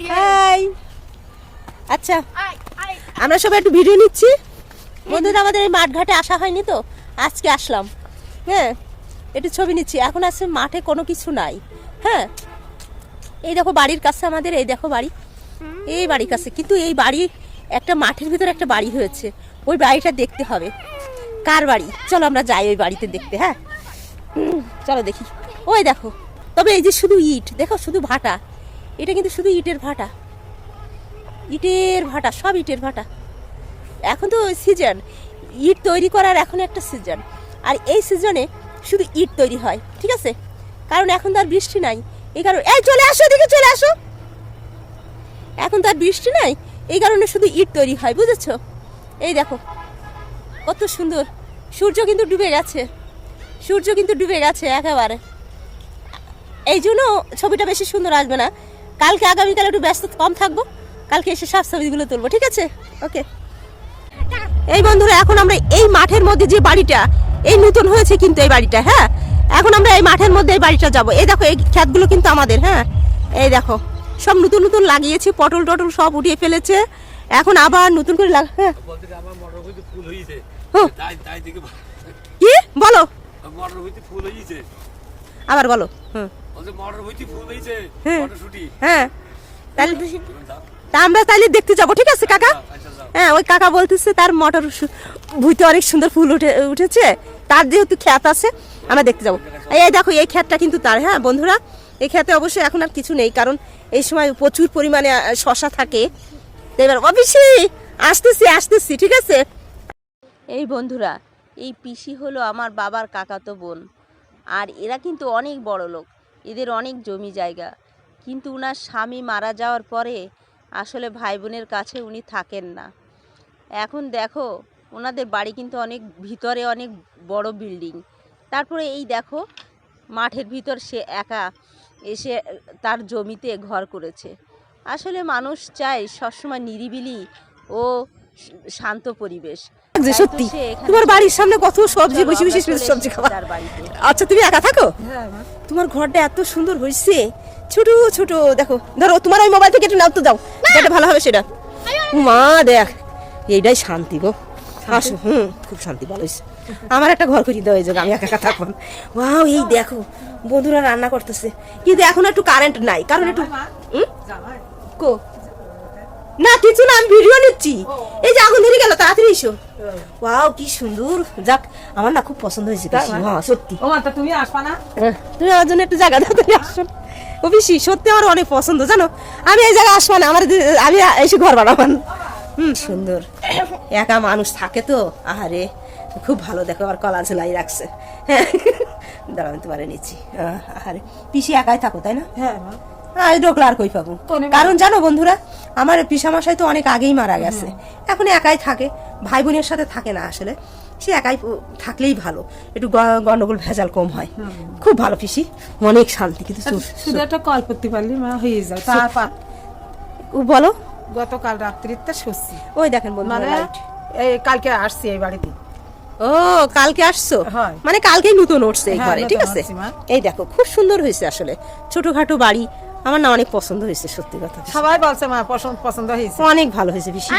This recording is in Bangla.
হাই। আচ্ছা আমরা সবাই একটু ভিডিও নিচ্ছি বন্ধুরা, আমাদের এই মাঠঘাটে আসা হয়নি তো আজকে আসলাম। হ্যাঁ একটু ছবি নিচ্ছি। এখন আছে মাঠে কোনো কিছু নাই। হ্যাঁ এই দেখো বাড়ির কাছে আমাদের, এই দেখো বাড়ি, এই বাড়ির কাছে। কিন্তু এই বাড়ি একটা মাঠের ভিতরে একটা বাড়ি হয়েছে, ওই বাড়িটা দেখতে হবে কার বাড়ি। চলো আমরা যাই ওই বাড়িতে দেখতে। হ্যাঁ চলো দেখি। ওই দেখো, তবে এই যে শুধু ইট দেখো, শুধু ভাটা, এটা কিন্তু শুধু ইটের ভাটা, ইটের ভাটা, সব ইটের ভাটা। এখন তো সিজন ইট তৈরি করার, এখন একটা সিজন, আর এই সিজনে শুধু ইট তৈরি হয়, ঠিক আছে? কারণ এখন তো আর বৃষ্টি নাই, এই কারণে এই চলে আসো, এদিকে চলে আসো। এখন তো আর বৃষ্টি নাই, এই কারণে শুধু ইট তৈরি হয়, বুঝেছো? এই দেখো কত সুন্দর। সূর্য কিন্তু ডুবে গেছে, সূর্য কিন্তু ডুবে গেছে একেবারে। এই জন্য ছবিটা বেশি সুন্দর আসবে না। কালকে আগামীকাল একটু ব্যস্ত কম থাকবো, কালকে এসে সব ছবিগুলো তুলবো, ঠিক আছে? ওকে। এই বন্ধুরা এখন আমরা এই মাঠের মধ্যে যে বাড়িটা, এই নতুন হয়েছে কিন্তু এই বাড়িটা। হ্যাঁ এখন আমরা এই মাঠের মধ্যে এই বাড়িটা যাবো। এই দেখো এই ক্ষেতগুলো কিন্তু আমাদের। হ্যাঁ এই দেখো সব নতুন নতুন লাগিয়েছি, পটল টটল সব উঠিয়ে ফেলেছে, এখন আবার নতুন করে হ্যাঁ কি বলো আবার বলো। হ্যাঁ তা আমরা তাইলে দেখতে যাবো, ঠিক আছে কাকা? হ্যাঁ ওই কাকা বলতেছে তার মটর ভুঁইতে অনেক সুন্দর ফুল উঠেছে, তার যেহেতু ক্ষেত আছে আমরা দেখতে যাবো। এই দেখো এই ক্ষেতটা কিন্তু তার। হ্যাঁ বন্ধুরা এই ক্ষেতে অবশ্যই এখন আর কিছু নেই, কারণ এই সময় প্রচুর পরিমাণে শশা থাকে। এবার অবশ্যই আসতেছি আসতেছি, ঠিক আছে? এই বন্ধুরা এই পিসি হলো আমার বাবার কাকাতো বোন, আর এরা কিন্তু অনেক বড় লোক, এদের অনেক জমি জায়গা। কিন্তু উনার স্বামী মারা যাওয়ার পরে আসলে ভাই বোনের কাছে উনি থাকেন না। এখন দেখো ওনাদের বাড়ি কিন্তু অনেক ভিতরে, অনেক বড় বিল্ডিং। তারপরে এই দেখো মাঠের ভিতর সে একা এসে তার জমিতে ঘর করেছে। আসলে মানুষ চায় সবসময় নিরিবিলি ও শান্ত পরিবেশ। সত্যি তোমার বাড়ির সামনে কত সবজি, বসে বসে সবজি খাওয়া। আচ্ছা তুমি একা থাকো? তোমার ঘরটা এত সুন্দর হয়েছে, ছোট ছোট। দেখো ধরো তোমার ওই মোবাইল থেকে একটু নাও তো, যাও যেটা ভালো হবে সেটা। মা দেখ এইটাই শান্তি গো, আসো। খুব শান্তি, ভালো হয়েছে। আমার একটা ঘর করিয়ে দেওয়া হয়েছে, আমি একা একা থাকবো। ওয়াও এই দেখো বন্ধুরা রান্না করতেছে, কিন্তু এখন একটু কারেন্ট নাই, কারণ একটু কো না কিছু না, আমি ভিডিও নিচ্ছি। এই যে আগুন ধরে গেল, তাড়াতাড়ি এসো। ওয়াও কি সুন্দর, যাক আমার না খুব পছন্দ হয়েছে সত্যি। তুমি আসবা না? তুমি আমার জন্য একটু জায়গা দাও, তুমি আসো। ও বেশি সত্যি আমার অনেক পছন্দ, জানো? আমি এই জায়গায় আসবো না, আমার আমি এসে ঘর বানাবান। সুন্দর একা মানুষ থাকে তো, আহারে খুব ভালো। দেখো আর কলা ঝোলাই রাখছে। হ্যাঁ দাঁড়াও আমি তোমার নিচ্ছি। আহারে পিসি একাই থাকো তাই না? হ্যাঁ ঢোকলা আর কই পাবো, কারণ জানো বন্ধুরা আমার পিসামশাই তো অনেক আগেই মারা গেছে, এখন একাই থাকে, ভাই বোনের সাথে থাকে না। আসলে সে একাই থাকলেই ভালো, একটু গন্ডগোল ভেজাল কম হয়। খুব ভালো পিসি, অনেক শান্তি। কিন্তু শুধু একটা কল করতে পারলি মা হয়ে যায়। তারপর বলো গতকাল রাত্রিতে শুচ্ছি। ওই দেখেন বন্ধু মানে এই কালকে আসছি এই বাড়িতে। ও কালকে আসছো? মানে কালকেই নতুন উঠছে এই ঘরে, ঠিক আছে? এই দেখো খুব সুন্দর হয়েছে, আসলে ছোটখাটো বাড়ি, আমার না অনেক পছন্দ হয়েছে, সত্যি কথা। সবাই বলছে মা পছন্দ হয়েছে, অনেক ভালো হয়েছে পিসি।